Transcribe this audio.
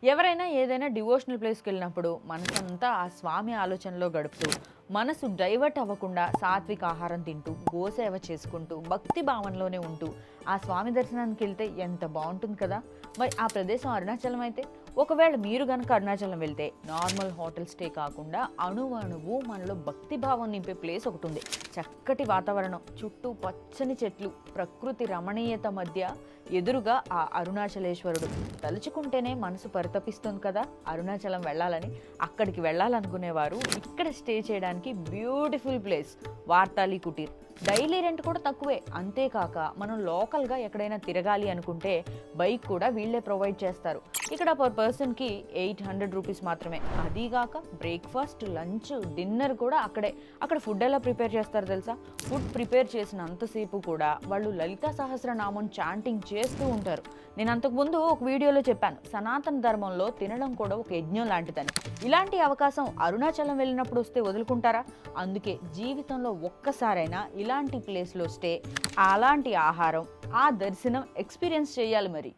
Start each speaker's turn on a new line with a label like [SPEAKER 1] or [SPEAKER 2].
[SPEAKER 1] ఎవరైనా ఏదైనా డివోషనల్ ప్లేస్కి వెళ్ళినప్పుడు మనసంతా ఆ స్వామి ఆలోచనలో గడుపుతూ మనసు డైవర్ట్ అవ్వకుండా సాత్విక ఆహారం తింటూ గోసేవ చేసుకుంటూ భక్తి భావనలోనే ఉంటూ ఆ స్వామి దర్శనానికి వెళ్తే ఎంత బాగుంటుంది కదా. మరి ఆ ప్రదేశం అరుణాచలం అయితే, ఒకవేళ మీరు కనుక అరుణాచలం వెళ్తే నార్మల్ హోటల్ స్టే కాకుండా అణువు మనలో భక్తి భావం నింపే ప్లేస్ ఒకటి ఉంది. చక్కటి వాతావరణం, చుట్టూ పచ్చని చెట్లు, ప్రకృతి రమణీయత మధ్య ఎదురుగా ఆ అరుణాచలేశ్వరుడు. తలుచుకుంటేనే మనసు పరితపిస్తుంది కదా అరుణాచలం వెళ్ళాలని. అక్కడికి వెళ్ళాలనుకునేవారు ఇక్కడ స్టే చేయడానికి beautiful place Vartali Kutir. Daily rent కూడా తక్కువే. అంతేకాక మనం లోకల్గా ఎక్కడైనా తిరగాలి అనుకుంటే బైక్ కూడా వీళ్ళే ప్రొవైడ్ చేస్తారు. ఇక్కడ పర్ పర్సన్కి 800 రూపీస్ మాత్రమే. అదీగాక బ్రేక్ఫాస్ట్, లంచ్, డిన్నర్ కూడా అక్కడే. అక్కడ ఫుడ్ ఎలా ప్రిపేర్ చేస్తారు తెలుసా? ఫుడ్ ప్రిపేర్ చేసినంతసేపు కూడా వాళ్ళు లలితా సహస్రనామం చాంటింగ్ చేస్తూ ఉంటారు. నేను అంతకుముందు ఒక వీడియోలో చెప్పాను, సనాతన ధర్మంలో తినడం కూడా ఒక యజ్ఞం లాంటిదని. ఇలాంటి అవకాశం అరుణాచలం వెళ్ళినప్పుడు వస్తే వదులుకుంటారా? అందుకే జీవితంలో ఒక్కసారైనా ఇలాంటి ప్లేస్లో స్టే, అలాంటి ఆహారం, ఆ దర్శనం ఎక్స్పీరియన్స్ చేయాలి మరి.